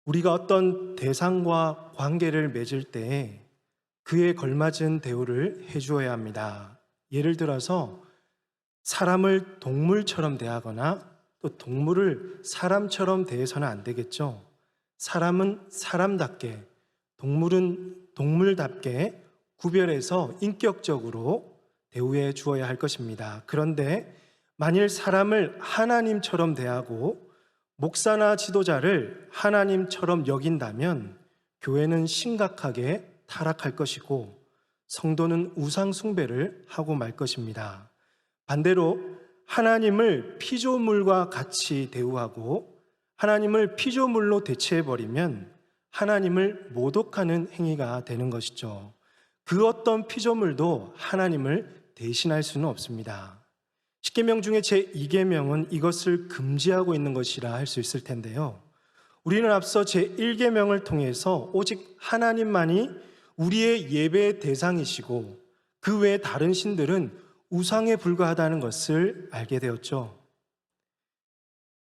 우리가 어떤 대상과 관계를 맺을 때 그에 걸맞은 대우를 해주어야 합니다. 예를 들어서 사람을 동물처럼 대하거나 또 동물을 사람처럼 대해서는 안 되겠죠. 사람은 사람답게, 동물은 동물답게 구별해서 인격적으로 대우해 주어야 할 것입니다. 그런데 만일 사람을 하나님처럼 대하고 목사나 지도자를 하나님처럼 여긴다면 교회는 심각하게 타락할 것이고 성도는 우상 숭배를 하고 말 것입니다. 반대로 하나님을 피조물과 같이 대우하고 하나님을 피조물로 대체해버리면 하나님을 모독하는 행위가 되는 것이죠. 그 어떤 피조물도 하나님을 대신할 수는 없습니다. 10계명 중에 제2계명은 이것을 금지하고 있는 것이라 할 수 있을 텐데요. 우리는 앞서 제1계명을 통해서 오직 하나님만이 우리의 예배의 대상이시고 그 외에 다른 신들은 우상에 불과하다는 것을 알게 되었죠.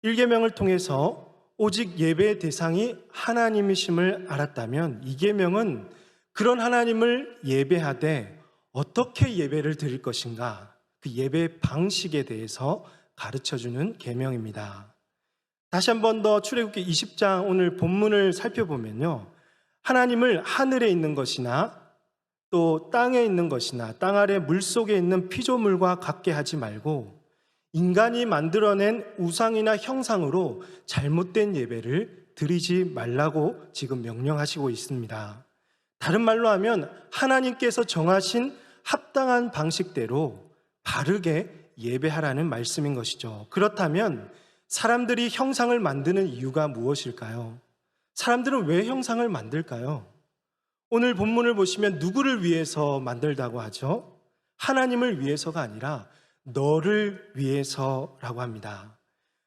1계명을 통해서 오직 예배의 대상이 하나님이심을 알았다면 2계명은 그런 하나님을 예배하되 어떻게 예배를 드릴 것인가, 그 예배 방식에 대해서 가르쳐주는 계명입니다. 다시 한 번 더 출애굽기 20장 오늘 본문을 살펴보면요, 하나님을 하늘에 있는 것이나 또 땅에 있는 것이나 땅 아래 물속에 있는 피조물과 같게 하지 말고 인간이 만들어낸 우상이나 형상으로 잘못된 예배를 드리지 말라고 지금 명령하시고 있습니다. 다른 말로 하면 하나님께서 정하신 합당한 방식대로 바르게 예배하라는 말씀인 것이죠. 그렇다면 사람들이 형상을 만드는 이유가 무엇일까요? 사람들은 왜 형상을 만들까요? 오늘 본문을 보시면 누구를 위해서 만들다고 하죠? 하나님을 위해서가 아니라 너를 위해서라고 합니다.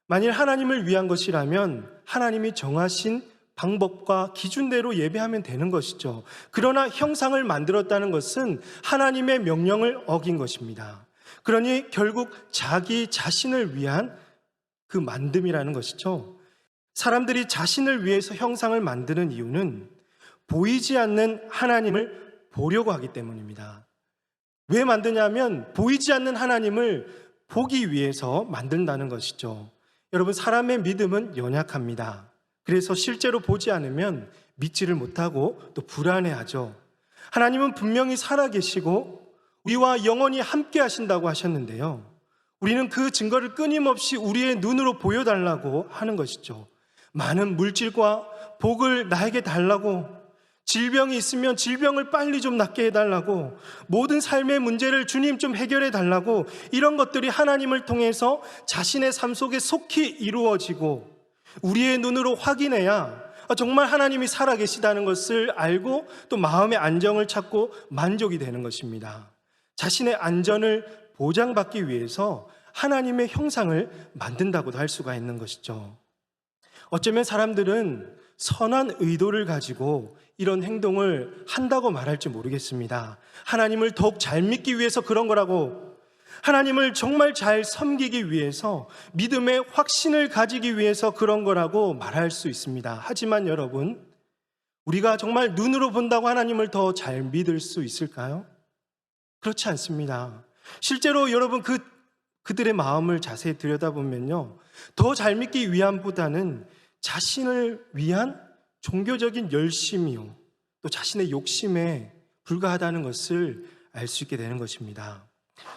만일 하나님을 위한 것이라면 하나님이 정하신 방법과 기준대로 예배하면 되는 것이죠. 그러나 형상을 만들었다는 것은 하나님의 명령을 어긴 것입니다. 그러니 결국 자기 자신을 위한 그 만듦이라는 것이죠. 사람들이 자신을 위해서 형상을 만드는 이유는 보이지 않는 하나님을 보려고 하기 때문입니다. 왜 만드냐면 보이지 않는 하나님을 보기 위해서 만든다는 것이죠. 여러분, 사람의 믿음은 연약합니다. 그래서 실제로 보지 않으면 믿지를 못하고 또 불안해하죠. 하나님은 분명히 살아계시고 우리와 영원히 함께 하신다고 하셨는데요, 우리는 그 증거를 끊임없이 우리의 눈으로 보여달라고 하는 것이죠. 많은 물질과 복을 나에게 달라고, 질병이 있으면 질병을 빨리 좀 낫게 해달라고, 모든 삶의 문제를 주님 좀 해결해 달라고, 이런 것들이 하나님을 통해서 자신의 삶 속에 속히 이루어지고 우리의 눈으로 확인해야 정말 하나님이 살아계시다는 것을 알고 또 마음의 안정을 찾고 만족이 되는 것입니다. 자신의 안전을 보장받기 위해서 하나님의 형상을 만든다고도 할 수가 있는 것이죠. 어쩌면 사람들은 선한 의도를 가지고 이런 행동을 한다고 말할지 모르겠습니다. 하나님을 더욱 잘 믿기 위해서 그런 거라고, 하나님을 정말 잘 섬기기 위해서, 믿음의 확신을 가지기 위해서 그런 거라고 말할 수 있습니다. 하지만 여러분, 우리가 정말 눈으로 본다고 하나님을 더 잘 믿을 수 있을까요? 그렇지 않습니다. 실제로 여러분 그들의 마음을 자세히 들여다보면요, 더 잘 믿기 위함보다는 자신을 위한 종교적인 열심이요, 또 자신의 욕심에 불과하다는 것을 알 수 있게 되는 것입니다.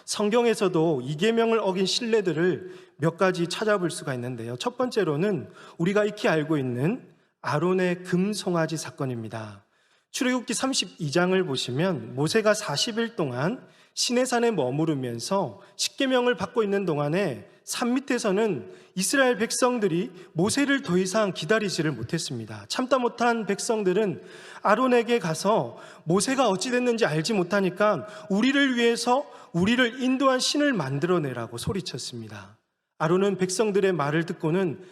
성경에서도 이 계명을 어긴 신뢰들을 몇 가지 찾아볼 수가 있는데요, 첫 번째로는 우리가 익히 알고 있는 아론의 금송아지 사건입니다. 출애굽기 32장을 보시면 모세가 40일 동안 시내산에 머무르면서 십계명을 받고 있는 동안에 산 밑에서는 이스라엘 백성들이 모세를 더 이상 기다리지를 못했습니다. 참다 못한 백성들은 아론에게 가서 모세가 어찌 됐는지 알지 못하니까 우리를 위해서 우리를 인도한 신을 만들어내라고 소리쳤습니다. 아론은 백성들의 말을 듣고는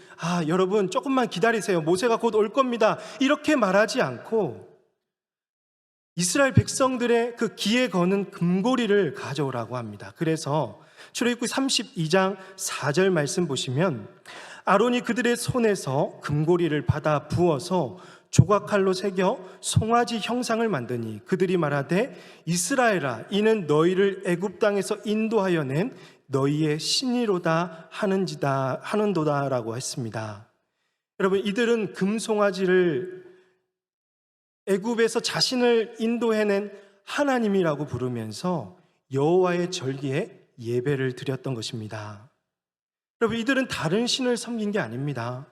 여러분 조금만 기다리세요, 모세가 곧 올 겁니다, 이렇게 말하지 않고 이스라엘 백성들의 그 기에 거는 금고리를 가져오라고 합니다. 그래서 출애굽기 32장 4절 말씀 보시면 아론이 그들의 손에서 금고리를 받아 부어서 조각칼로 새겨 송아지 형상을 만드니 그들이 말하되 이스라엘아 이는 너희를 애굽 땅에서 인도하여 낸 너희의 신이로다 하는도다라고 했습니다. 여러분, 이들은 금송아지를 애굽에서 자신을 인도해낸 하나님이라고 부르면서 여호와의 절기에 예배를 드렸던 것입니다. 여러분, 이들은 다른 신을 섬긴 게 아닙니다.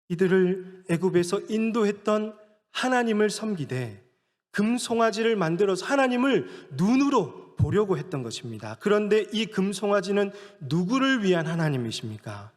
이들을 애굽에서 인도했던 하나님을 섬기되 금송아지를 만들어서 하나님을 눈으로 보려고 했던 것입니다. 그런데 이 금송아지는 누구를 위한 하나님이십니까?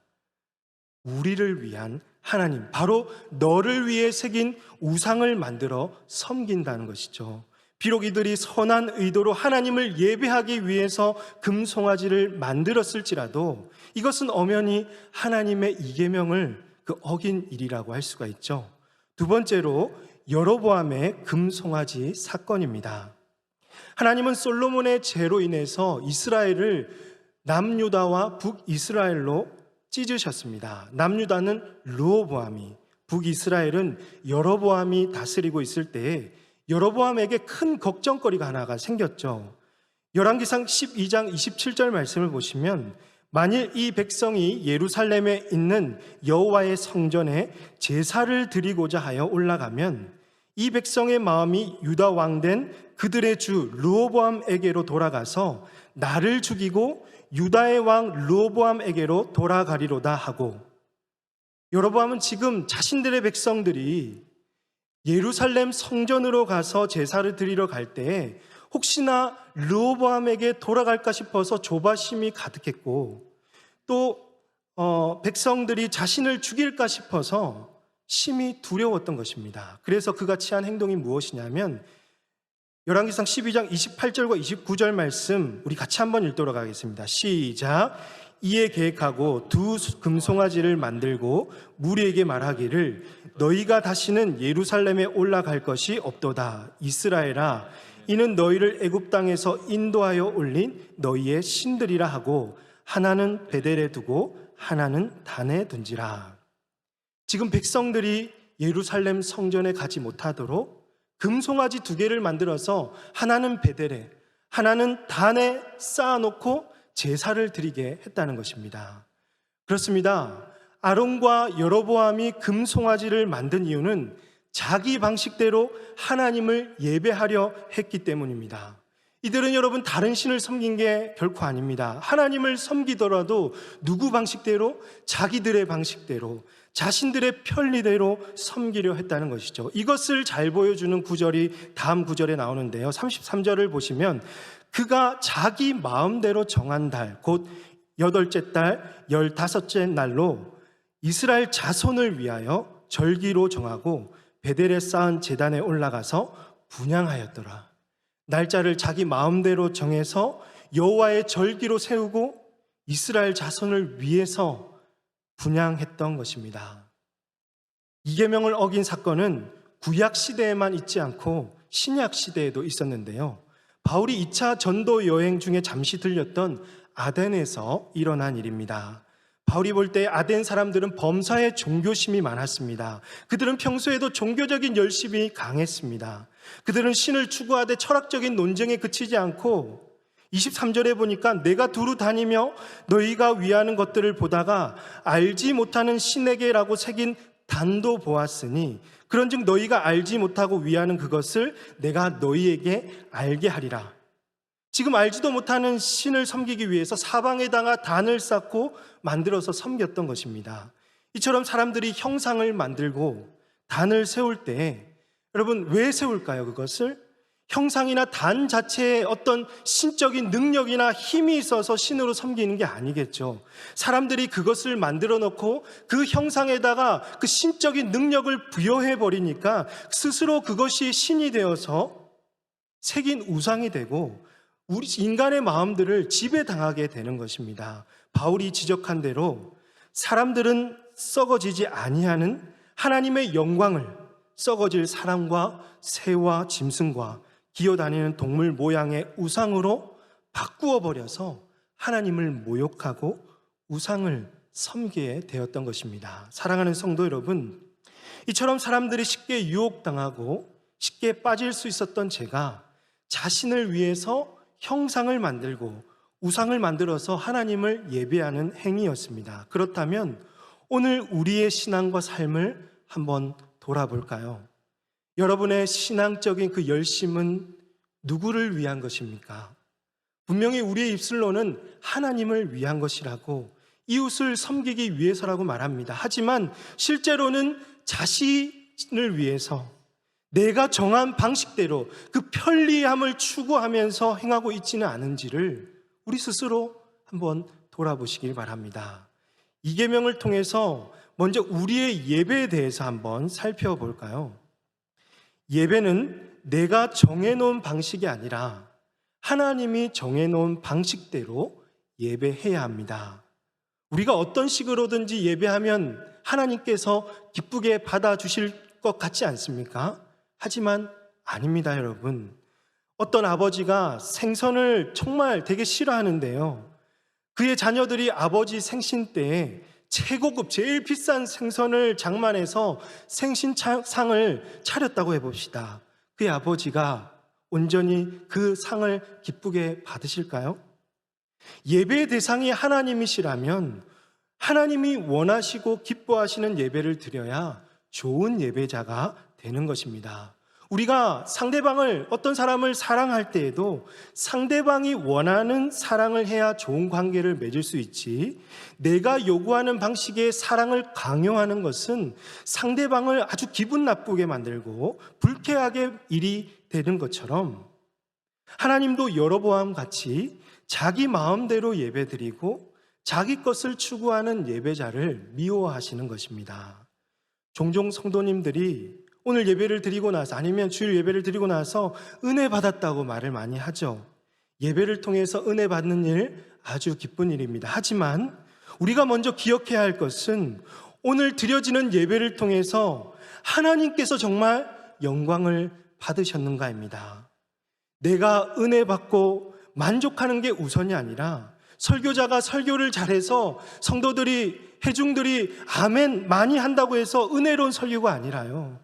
우리를 위한 하나님, 바로 너를 위해 새긴 우상을 만들어 섬긴다는 것이죠. 비록 이들이 선한 의도로 하나님을 예배하기 위해서 금송아지를 만들었을지라도 이것은 엄연히 하나님의 이계명을 어긴 일이라고 할 수가 있죠. 두 번째로 여로보암의 금송아지 사건입니다. 하나님은 솔로몬의 죄로 인해서 이스라엘을 남유다와 북이스라엘로 찢으셨습니다. 남유다는 르호보암이, 북이스라엘은 여로보암이 다스리고 있을 때에 여로보암에게 큰 걱정거리가 하나가 생겼죠. 열왕기상 12장 27절 말씀을 보시면 만일 이 백성이 예루살렘에 있는 여호와의 성전에 제사를 드리고자 하여 올라가면 이 백성의 마음이 유다 왕된 그들의 주 르호보암에게로 돌아가서 나를 죽이고 유다의 왕 르호보암에게로 돌아가리로다 하고, 여로보암은 지금 자신들의 백성들이 예루살렘 성전으로 가서 제사를 드리러 갈 때에 혹시나 르호보암에게 돌아갈까 싶어서 조바심이 가득했고, 또 백성들이 자신을 죽일까 싶어서 심히 두려웠던 것입니다. 그래서 그가 취한 행동이 무엇이냐면 열왕기상 12장 28절과 29절 말씀 우리 같이 한번 읽도록 하겠습니다. 시작. 이에 계획하고 두 금송아지를 만들고 무리에게 말하기를 너희가 다시는 예루살렘에 올라갈 것이 없도다. 이스라엘아 이는 너희를 애굽 땅에서 인도하여 올린 너희의 신들이라 하고 하나는 베델에 두고 하나는 단에 둔지라. 지금 백성들이 예루살렘 성전에 가지 못하도록 금송아지 두 개를 만들어서 하나는 베델에 하나는 단에 쌓아놓고 제사를 드리게 했다는 것입니다. 그렇습니다. 아론과 여로보암이 금송아지를 만든 이유는 자기 방식대로 하나님을 예배하려 했기 때문입니다. 이들은 여러분 다른 신을 섬긴 게 결코 아닙니다. 하나님을 섬기더라도 누구 방식대로? 자기들의 방식대로, 자신들의 편리대로 섬기려 했다는 것이죠. 이것을 잘 보여주는 구절이 다음 구절에 나오는데요. 33절을 보시면 그가 자기 마음대로 정한 달, 곧 8째 달 15째 날로 이스라엘 자손을 위하여 절기로 정하고 베델에 쌓은 제단에 올라가서 분향하였더라. 날짜를 자기 마음대로 정해서 여호와의 절기로 세우고 이스라엘 자손을 위해서 분향했던 것입니다. 이 계명을 어긴 사건은 구약 시대에만 있지 않고 신약 시대에도 있었는데요. 바울이 2차 전도 여행 중에 잠시 들렸던 아덴에서 일어난 일입니다. 바울이 볼 때 아덴 사람들은 범사에 종교심이 많았습니다. 그들은 평소에도 종교적인 열심이 강했습니다. 그들은 신을 추구하되 철학적인 논쟁에 그치지 않고 23절에 보니까 내가 두루 다니며 너희가 위하는 것들을 보다가 알지 못하는 신에게라고 새긴 단도 보았으니 그런즉 너희가 알지 못하고 위하는 그것을 내가 너희에게 알게 하리라. 지금 알지도 못하는 신을 섬기기 위해서 사방에다가 단을 쌓고 만들어서 섬겼던 것입니다. 이처럼 사람들이 형상을 만들고 단을 세울 때 여러분 왜 세울까요? 그것을 형상이나 단 자체에 어떤 신적인 능력이나 힘이 있어서 신으로 섬기는 게 아니겠죠. 사람들이 그것을 만들어 놓고 그 형상에다가 그 신적인 능력을 부여해 버리니까 스스로 그것이 신이 되어서 새긴 우상이 되고 우리 인간의 마음들을 지배당하게 되는 것입니다. 바울이 지적한 대로 사람들은 썩어지지 아니하는 하나님의 영광을 썩어질 사람과 새와 짐승과 기어다니는 동물 모양의 우상으로 바꾸어 버려서 하나님을 모욕하고 우상을 섬기게 되었던 것입니다. 사랑하는 성도 여러분, 이처럼 사람들이 쉽게 유혹당하고 쉽게 빠질 수 있었던 제가 자신을 위해서 형상을 만들고 우상을 만들어서 하나님을 예배하는 행위였습니다. 그렇다면 오늘 우리의 신앙과 삶을 한번 돌아볼까요? 여러분의 신앙적인 그 열심은 누구를 위한 것입니까? 분명히 우리의 입술로는 하나님을 위한 것이라고, 이웃을 섬기기 위해서라고 말합니다. 하지만 실제로는 자신을 위해서 내가 정한 방식대로 그 편리함을 추구하면서 행하고 있지는 않은지를 우리 스스로 한번 돌아보시길 바랍니다. 이 계명을 통해서 먼저 우리의 예배에 대해서 한번 살펴볼까요? 예배는 내가 정해놓은 방식이 아니라 하나님이 정해놓은 방식대로 예배해야 합니다. 우리가 어떤 식으로든지 예배하면 하나님께서 기쁘게 받아주실 것 같지 않습니까? 하지만 아닙니다, 여러분. 어떤 아버지가 생선을 정말 되게 싫어하는데요, 그의 자녀들이 아버지 생신 때에 최고급 제일 비싼 생선을 장만해서 생신상을 차렸다고 해봅시다. 그의 아버지가 온전히 그 상을 기쁘게 받으실까요? 예배의 대상이 하나님이시라면 하나님이 원하시고 기뻐하시는 예배를 드려야 좋은 예배자가 되는 것입니다. 우리가 상대방을, 어떤 사람을 사랑할 때에도 상대방이 원하는 사랑을 해야 좋은 관계를 맺을 수 있지, 내가 요구하는 방식의 사랑을 강요하는 것은 상대방을 아주 기분 나쁘게 만들고 불쾌하게 일이 되는 것처럼, 하나님도 여로보암 같이 자기 마음대로 예배드리고 자기 것을 추구하는 예배자를 미워하시는 것입니다. 종종 성도님들이 오늘 예배를 드리고 나서, 아니면 주일 예배를 드리고 나서 은혜 받았다고 말을 많이 하죠. 예배를 통해서 은혜 받는 일 아주 기쁜 일입니다. 하지만 우리가 먼저 기억해야 할 것은 오늘 드려지는 예배를 통해서 하나님께서 정말 영광을 받으셨는가입니다. 내가 은혜 받고 만족하는 게 우선이 아니라, 설교자가 설교를 잘해서 성도들이, 회중들이 아멘 많이 한다고 해서 은혜로운 설교가 아니라요,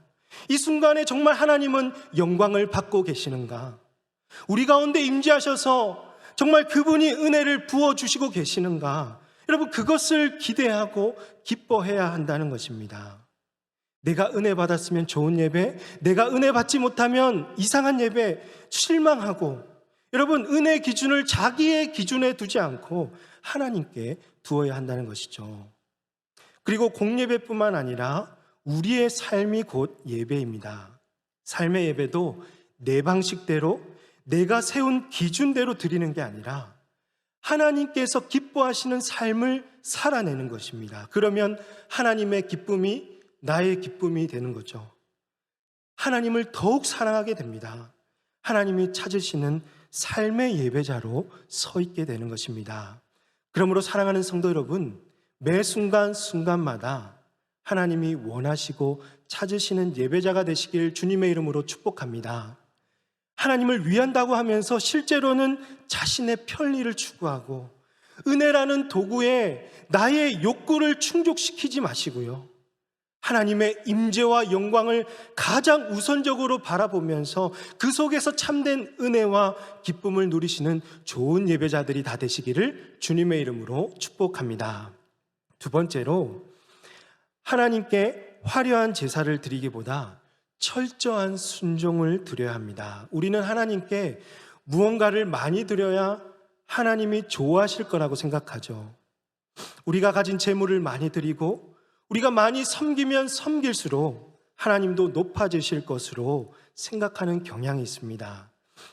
이 순간에 정말 하나님은 영광을 받고 계시는가? 우리 가운데 임재하셔서 정말 그분이 은혜를 부어주시고 계시는가? 여러분, 그것을 기대하고 기뻐해야 한다는 것입니다. 내가 은혜 받았으면 좋은 예배, 내가 은혜 받지 못하면 이상한 예배, 실망하고, 여러분, 은혜 기준을 자기의 기준에 두지 않고 하나님께 두어야 한다는 것이죠. 그리고 공예배뿐만 아니라 우리의 삶이 곧 예배입니다. 삶의 예배도 내 방식대로, 내가 세운 기준대로 드리는 게 아니라 하나님께서 기뻐하시는 삶을 살아내는 것입니다. 그러면 하나님의 기쁨이 나의 기쁨이 되는 거죠. 하나님을 더욱 사랑하게 됩니다. 하나님이 찾으시는 삶의 예배자로 서 있게 되는 것입니다. 그러므로 사랑하는 성도 여러분, 매 순간순간마다 하나님이 원하시고 찾으시는 예배자가 되시길 주님의 이름으로 축복합니다. 하나님을 위한다고 하면서 실제로는 자신의 편리를 추구하고 은혜라는 도구에 나의 욕구를 충족시키지 마시고요, 하나님의 임재와 영광을 가장 우선적으로 바라보면서 그 속에서 참된 은혜와 기쁨을 누리시는 좋은 예배자들이 다 되시기를 주님의 이름으로 축복합니다. 두 번째로, 하나님께 화려한 제사를 드리기보다 철저한 순종을 드려야 합니다. 우리는 하나님께 무언가를 많이 드려야 하나님이 좋아하실 거라고 생각하죠. 우리가 가진 재물을 많이 드리고 우리가 많이 섬기면 섬길수록 하나님도 높아지실 것으로 생각하는 경향이 있습니다.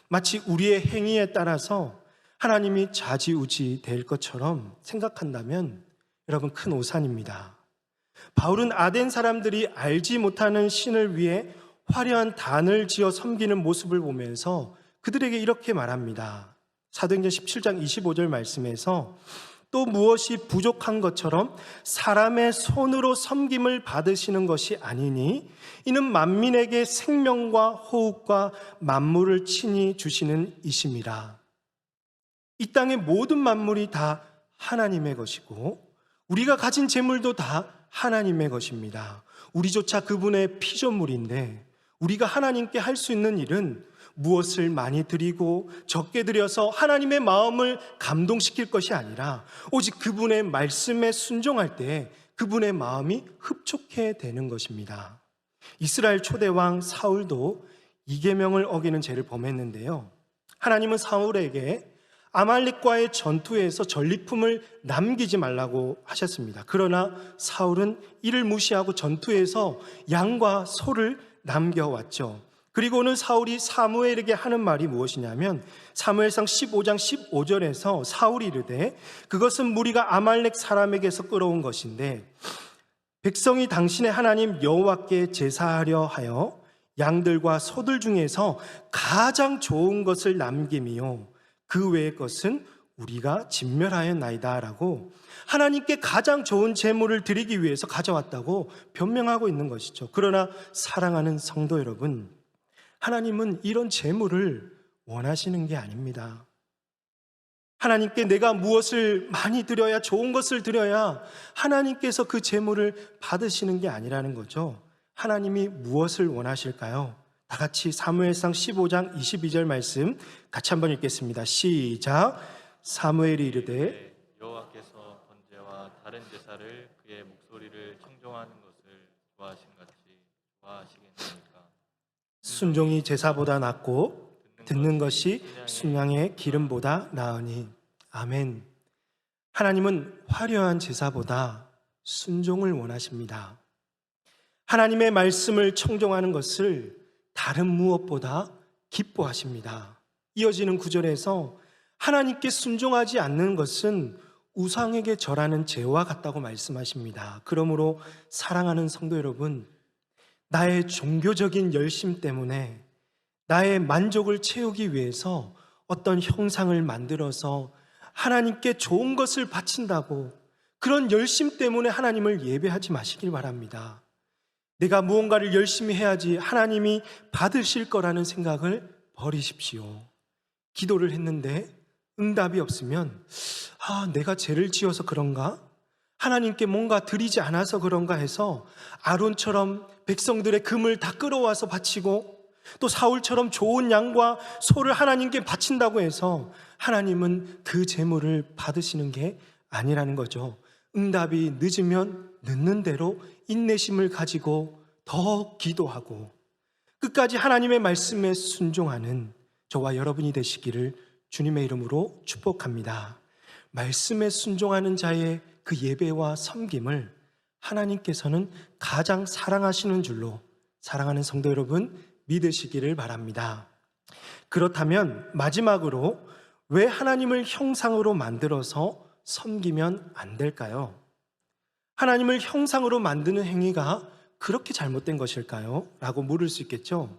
마치 우리의 행위에 따라서 하나님이 좌지우지 될 것처럼 생각한다면 여러분, 큰 오산입니다. 바울은 아덴 사람들이 알지 못하는 신을 위해 화려한 단을 지어 섬기는 모습을 보면서 그들에게 이렇게 말합니다. 사도행전 17장 25절 말씀에서, 또 무엇이 부족한 것처럼 사람의 손으로 섬김을 받으시는 것이 아니니 이는 만민에게 생명과 호흡과 만물을 친히 주시는 이심이라. 이 땅의 모든 만물이 다 하나님의 것이고 우리가 가진 재물도 다 하나님의 것입니다. 우리조차 그분의 피조물인데 우리가 하나님께 할 수 있는 일은 무엇을 많이 드리고 적게 드려서 하나님의 마음을 감동시킬 것이 아니라 오직 그분의 말씀에 순종할 때 그분의 마음이 흡족해 되는 것입니다. 이스라엘 초대왕 사울도 이 계명을 어기는 죄를 범했는데요. 하나님은 사울에게 아말렉과의 전투에서 전리품을 남기지 말라고 하셨습니다. 그러나 사울은 이를 무시하고 전투에서 양과 소를 남겨왔죠. 그리고는 사울이 사무엘에게 하는 말이 무엇이냐면 사무엘상 15장 15절에서 사울이 이르되 그것은 무리가 아말렉 사람에게서 끌어온 것인데 백성이 당신의 하나님 여호와께 제사하려 하여 양들과 소들 중에서 가장 좋은 것을 남김이요 그 외의 것은 우리가 진멸하였나이다 라고 하나님께 가장 좋은 제물을 드리기 위해서 가져왔다고 변명하고 있는 것이죠. 그러나 사랑하는 성도 여러분, 하나님은 이런 제물을 원하시는 게 아닙니다. 하나님께 내가 무엇을 많이 드려야, 좋은 것을 드려야 하나님께서 그 제물을 받으시는 게 아니라는 거죠. 하나님이 무엇을 원하실까요? 다 같이 사무엘상 15장 22절 말씀 같이 한번 읽겠습니다. 시작. 사무엘이 이르되 여호와께서 번제와 다른 제사를 그의 목소리를 청종하는 것을 좋아하신 같이 좋아하시겠습니까? 순종이 제사보다 낫고 듣는 것이 순양의 기름보다 나으니. 아멘. 하나님은 화려한 제사보다 순종을 원하십니다. 하나님의 말씀을 청종하는 것을 다른 무엇보다 기뻐하십니다. 이어지는 구절에서 하나님께 순종하지 않는 것은 우상에게 절하는 죄와 같다고 말씀하십니다. 그러므로 사랑하는 성도 여러분, 나의 종교적인 열심 때문에 나의 만족을 채우기 위해서 어떤 형상을 만들어서 하나님께 좋은 것을 바친다고 그런 열심 때문에 하나님을 예배하지 마시길 바랍니다. 내가 무언가를 열심히 해야지 하나님이 받으실 거라는 생각을 버리십시오. 기도를 했는데 응답이 없으면 내가 죄를 지어서 그런가? 하나님께 뭔가 드리지 않아서 그런가 해서 아론처럼 백성들의 금을 다 끌어와서 바치고 또 사울처럼 좋은 양과 소를 하나님께 바친다고 해서 하나님은 그 제물을 받으시는 게 아니라는 거죠. 응답이 늦으면 늦는 대로 인내심을 가지고 더 기도하고 끝까지 하나님의 말씀에 순종하는 저와 여러분이 되시기를 주님의 이름으로 축복합니다. 말씀에 순종하는 자의 그 예배와 섬김을 하나님께서는 가장 사랑하시는 줄로 사랑하는 성도 여러분 믿으시기를 바랍니다. 그렇다면 마지막으로 왜 하나님을 형상으로 만들어서 섬기면 안 될까요? 하나님을 형상으로 만드는 행위가 그렇게 잘못된 것일까요? 라고 물을 수 있겠죠.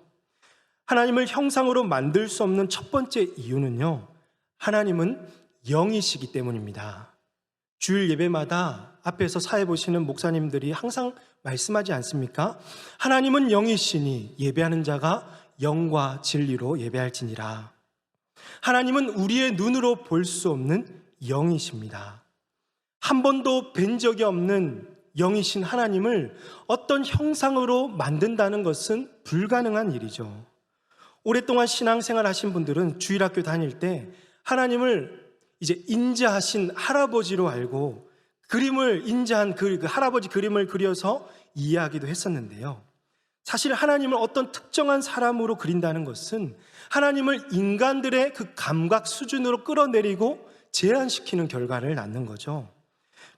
하나님을 형상으로 만들 수 없는 첫 번째 이유는요, 하나님은 영이시기 때문입니다. 주일 예배마다 앞에서 사회 보시는 목사님들이 항상 말씀하지 않습니까? 하나님은 영이시니 예배하는 자가 영과 진리로 예배할지니라. 하나님은 우리의 눈으로 볼 수 없는 영이십니다. 한 번도 뵌 적이 없는 영이신 하나님을 어떤 형상으로 만든다는 것은 불가능한 일이죠. 오랫동안 신앙생활 하신 분들은 주일학교 다닐 때 하나님을 이제 인자하신 할아버지로 알고 그림을 인자한 그 할아버지 그림을 그려서 이해하기도 했었는데요. 사실 하나님을 어떤 특정한 사람으로 그린다는 것은 하나님을 인간들의 그 감각 수준으로 끌어내리고 제한시키는 결과를 낳는 거죠.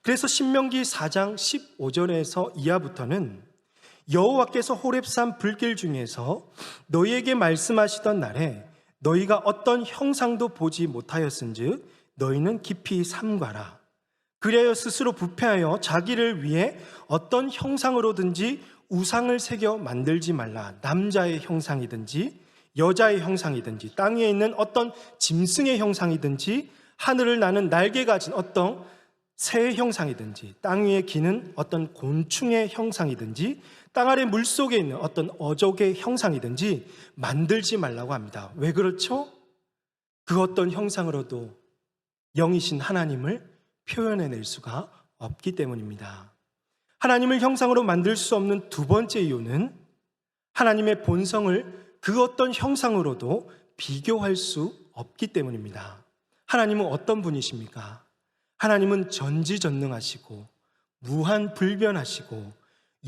그래서 신명기 4장 15절에서 이하부터는 여호와께서 호렙산 불길 중에서 너희에게 말씀하시던 날에 너희가 어떤 형상도 보지 못하였은즉 너희는 깊이 삼가라. 그리하여 스스로 부패하여 자기를 위해 어떤 형상으로든지 우상을 새겨 만들지 말라. 남자의 형상이든지 여자의 형상이든지 땅 위에 있는 어떤 짐승의 형상이든지 하늘을 나는 날개 가진 어떤 새의 형상이든지 땅 위에 기는 어떤 곤충의 형상이든지 땅 아래 물속에 있는 어떤 어족의 형상이든지 만들지 말라고 합니다. 왜 그렇죠? 그 어떤 형상으로도 영이신 하나님을 표현해낼 수가 없기 때문입니다. 하나님을 형상으로 만들 수 없는 두 번째 이유는 하나님의 본성을 그 어떤 형상으로도 비교할 수 없기 때문입니다. 하나님은 어떤 분이십니까? 하나님은 전지전능하시고 무한불변하시고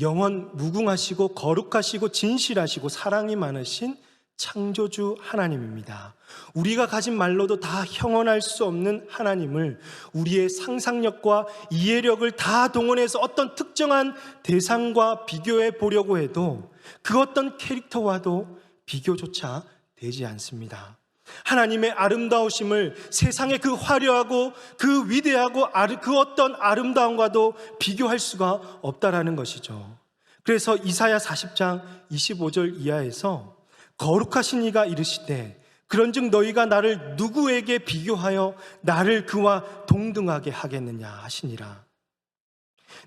영원 무궁하시고 거룩하시고 진실하시고 사랑이 많으신 창조주 하나님입니다. 우리가 가진 말로도 다 형언할 수 없는 하나님을 우리의 상상력과 이해력을 다 동원해서 어떤 특정한 대상과 비교해 보려고 해도 그 어떤 캐릭터와도 비교조차 되지 않습니다. 하나님의 아름다우심을 세상의 그 화려하고 그 위대하고 그 어떤 아름다움과도 비교할 수가 없다라는 것이죠. 그래서 이사야 40장 25절 이하에서 거룩하신 이가 이르시되 그런즉 너희가 나를 누구에게 비교하여 나를 그와 동등하게 하겠느냐 하시니라.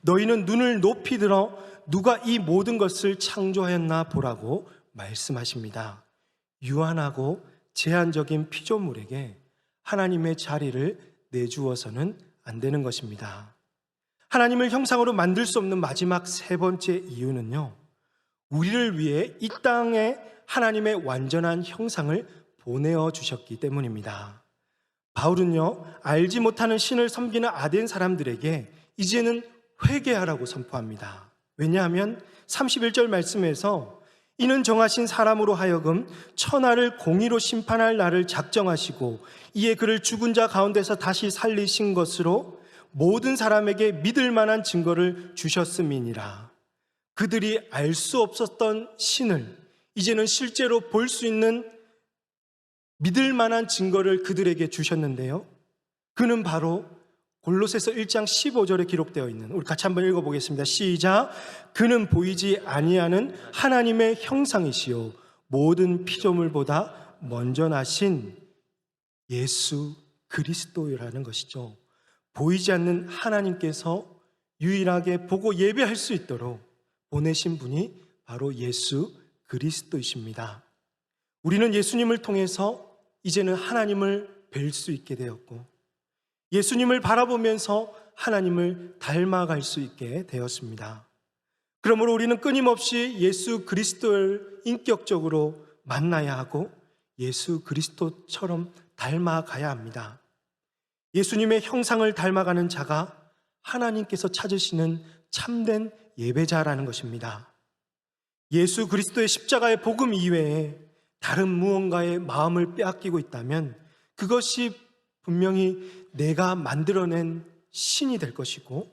너희는 눈을 높이 들어 누가 이 모든 것을 창조하였나 보라고 말씀하십니다. 유한하고 제한적인 피조물에게 하나님의 자리를 내주어서는 안 되는 것입니다. 하나님을 형상으로 만들 수 없는 마지막 세 번째 이유는요, 우리를 위해 이 땅에 하나님의 완전한 형상을 보내어 주셨기 때문입니다. 바울은요, 알지 못하는 신을 섬기는 아덴 사람들에게 이제는 회개하라고 선포합니다. 왜냐하면 31절 말씀에서 이는 정하신 사람으로 하여금 천하를 공의로 심판할 날을 작정하시고 이에 그를 죽은 자 가운데서 다시 살리신 것으로 모든 사람에게 믿을 만한 증거를 주셨음이니라. 그들이 알 수 없었던 신을 이제는 실제로 볼 수 있는 믿을 만한 증거를 그들에게 주셨는데요, 그는 바로 골로새서 1장 15절에 기록되어 있는, 우리 같이 한번 읽어보겠습니다. 시작. 그는 보이지 아니하는 하나님의 형상이시요 모든 피조물보다 먼저 나신 예수 그리스도라는 것이죠. 보이지 않는 하나님께서 유일하게 보고 예배할 수 있도록 보내신 분이 바로 예수 그리스도이십니다. 우리는 예수님을 통해서 이제는 하나님을 뵐 수 있게 되었고 예수님을 바라보면서 하나님을 닮아갈 수 있게 되었습니다. 그러므로 우리는 끊임없이 예수 그리스도를 인격적으로 만나야 하고 예수 그리스도처럼 닮아가야 합니다. 예수님의 형상을 닮아가는 자가 하나님께서 찾으시는 참된 예배자라는 것입니다. 예수 그리스도의 십자가의 복음 이외에 다른 무언가에 마음을 빼앗기고 있다면 그것이 분명히 내가 만들어낸 신이 될 것이고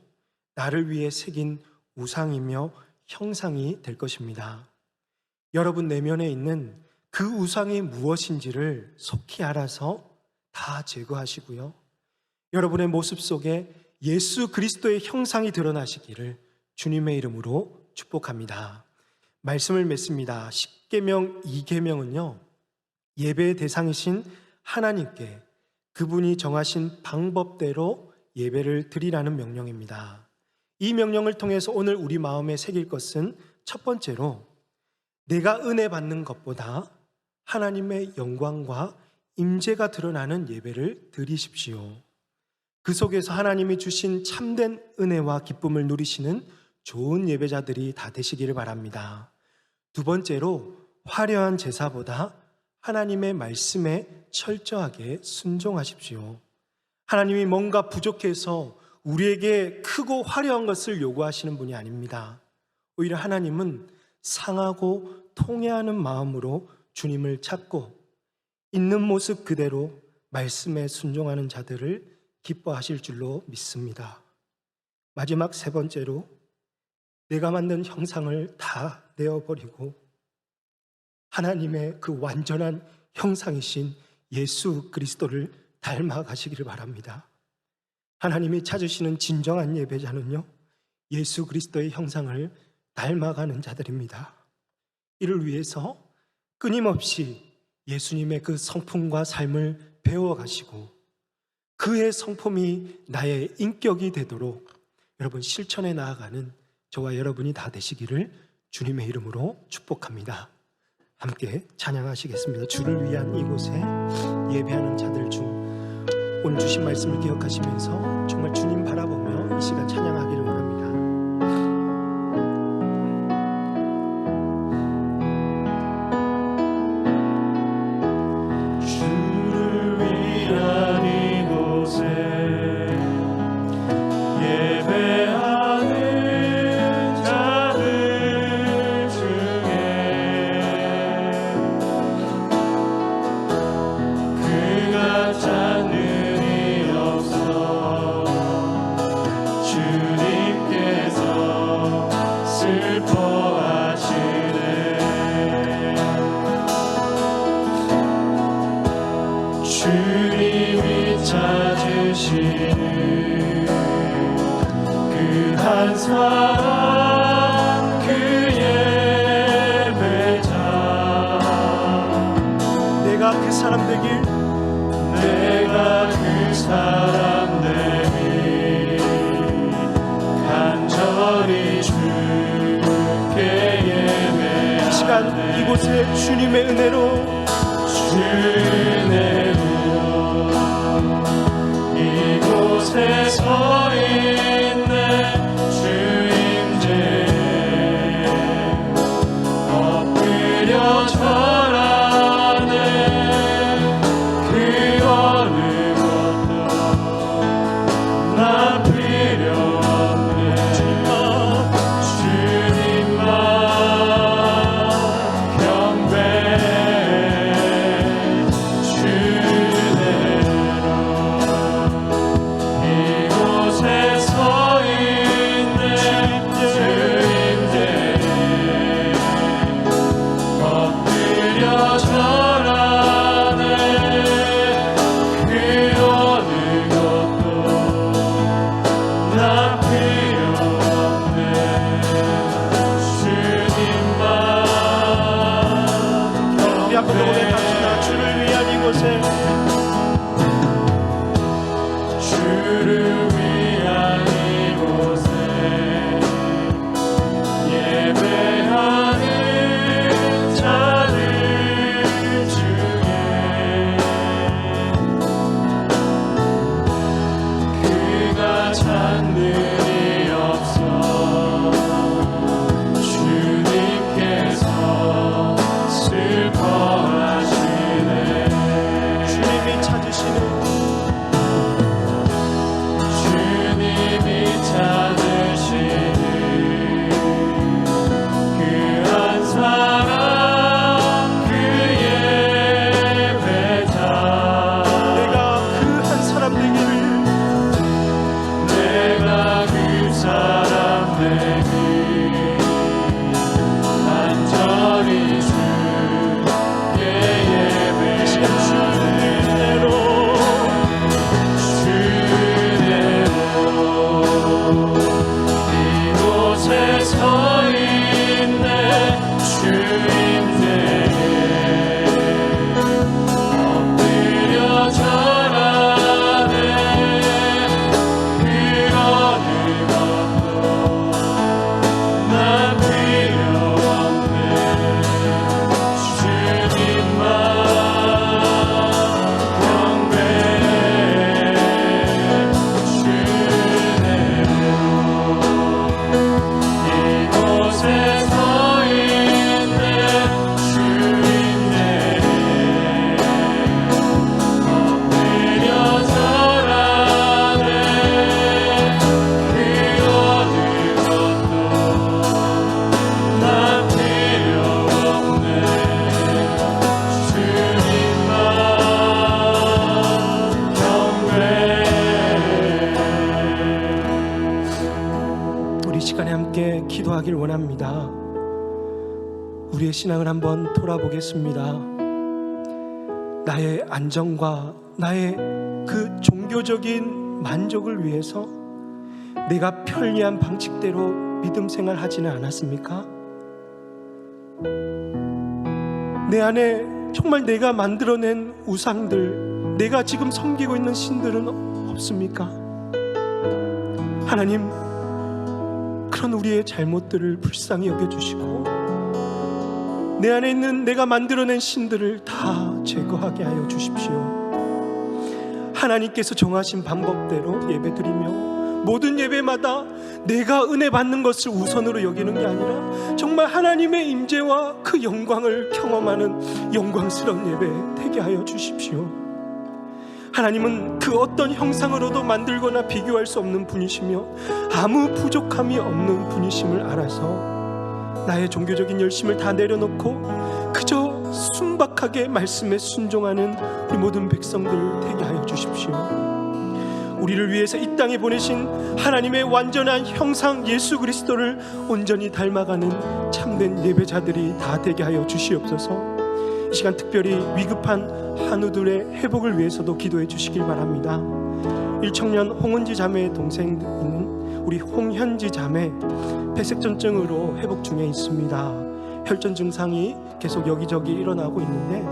나를 위해 새긴 우상이며 형상이 될 것입니다. 여러분 내면에 있는 그 우상이 무엇인지를 속히 알아서 다 제거하시고요, 여러분의 모습 속에 예수 그리스도의 형상이 드러나시기를 주님의 이름으로 축복합니다. 말씀을 맺습니다. 10계명 2계명은요, 예배의 대상이신 하나님께 그분이 정하신 방법대로 예배를 드리라는 명령입니다. 이 명령을 통해서 오늘 우리 마음에 새길 것은 첫 번째로 내가 은혜 받는 것보다 하나님의 영광과 임재가 드러나는 예배를 드리십시오. 그 속에서 하나님이 주신 참된 은혜와 기쁨을 누리시는 좋은 예배자들이 다 되시기를 바랍니다. 두 번째로 화려한 제사보다 하나님의 말씀에 철저하게 순종하십시오. 하나님이 뭔가 부족해서 우리에게 크고 화려한 것을 요구하시는 분이 아닙니다. 오히려 하나님은 상하고 통회하는 마음으로 주님을 찾고 있는 모습 그대로 말씀에 순종하는 자들을 기뻐하실 줄로 믿습니다. 마지막 세 번째로 내가 만든 형상을 다 내어버리고 하나님의 그 완전한 형상이신 예수 그리스도를 닮아가시기를 바랍니다. 하나님이 찾으시는 진정한 예배자는요, 예수 그리스도의 형상을 닮아가는 자들입니다. 이를 위해서 끊임없이 예수님의 그 성품과 삶을 배워가시고 그의 성품이 나의 인격이 되도록 여러분 실천해 나아가는 저와 여러분이 다 되시기를 주님의 이름으로 축복합니다. 함께 찬양하시겠습니다. 주를 위한 이곳에 예배하는 자들 중 오늘 주신 말씀을 기억하시면서 정말 주님 바라보며 이 시간 찬양하기를 원합니다. 주를 위한 이곳에 예배하는 자들 중에 그가 찾는 이 없어 주님께서 슬퍼하시네. 주님이 찾으시는 그 한 사람 그 예배자 내가 그 사람 되길 내가 그 사람 되니 간절히 주께 예배하네. 이 시간 이곳에 주님의 은혜로 주은혜로 이곳에 서 있네. 주 임재에 엎드려 절하네. 그 어느 것도 나 필요 없네. 주님만 경배해 주네로 이곳에 서 있네. 주 임재에 엎드려 절하네. 그 어느 것도 나 필요 없네. 주님만 우리 앞으로 오래 갑시다. 주를 위한 이곳에 주를 위한 이곳에 예배하는 자들 중에 그가 찾는 이 없어 주님께서 슬퍼하시네. 주님이 찾으시는 주님이 찾으시는 그 한 사람 그 예배자 내가 그 한 사람 되기를 내가 그 사람 되니 간절히 주께 예배하네. 주은혜로 이곳에 서 있네. 주 임재에 엎드려 절하네. 그 어느 것도 나 필요 없네. 주님만 경배해 주네로 이곳에 서 있네. 주 임재에 엎드려 절하네. 그 어느 것도 나 필요 없네. 주님만 경배해. 우리 시간에 함께 기도하길 원합니다. 우리의 신앙을 한번 돌아보겠습니다. 나의 안정과 나의 그 종교적인 만족을 위해서 내가 편리한 방식대로 믿음 생활하지는 않았습니까? 내 안에 정말 내가 만들어낸 우상들, 내가 지금 섬기고 있는 신들은 없습니까? 하나님, 그런 우리의 잘못들을 불쌍히 여겨주시고 내 안에 있는 내가 만들어낸 신들을 다 제거하게 하여 주십시오. 하나님께서 정하신 방법대로 예배드리며 모든 예배마다 내가 은혜 받는 것을 우선으로 여기는 게 아니라 정말 하나님의 임재와 그 영광을 경험하는 영광스러운 예배 되게 하여 주십시오. 하나님은 그 어떤 형상으로도 만들거나 비교할 수 없는 분이시며 아무 부족함이 없는 분이심을 알아서 나의 종교적인 열심을 다 내려놓고 그저 순박하게 말씀에 순종하는 우리 모든 백성들 되게 하여 주십시오. 우리를 위해서 이 땅에 보내신 하나님의 완전한 형상 예수 그리스도를 온전히 닮아가는 참된 예배자들이 다 되게 하여 주시옵소서. 이 시간 특별히 위급한 한우들의 회복을 위해서도 기도해 주시길 바랍니다. 일청년 홍은지 자매의 동생 있는 우리 홍현지 자매 폐색전증으로 회복 중에 있습니다. 혈전 증상이 계속 여기저기 일어나고 있는데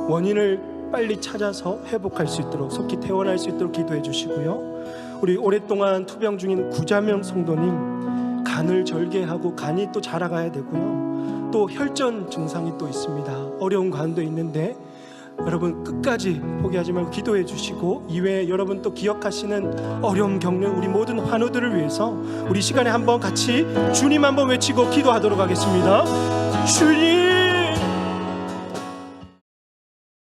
원인을 빨리 찾아서 회복할 수 있도록 속히 퇴원할 수 있도록 기도해 주시고요. 우리 오랫동안 투병 중인 구자명 성도님 간을 절개하고 간이 또 자라가야 되고요. 또 혈전 증상이 또 있습니다. 어려운 간도 있는데 여러분 끝까지 포기하지 말고 기도해 주시고 이외에 여러분 또 기억하시는 어려움 겪는 우리 모든 환우들을 위해서 우리 시간에 한번 같이 주님 한번 외치고 기도하도록 하겠습니다. 주님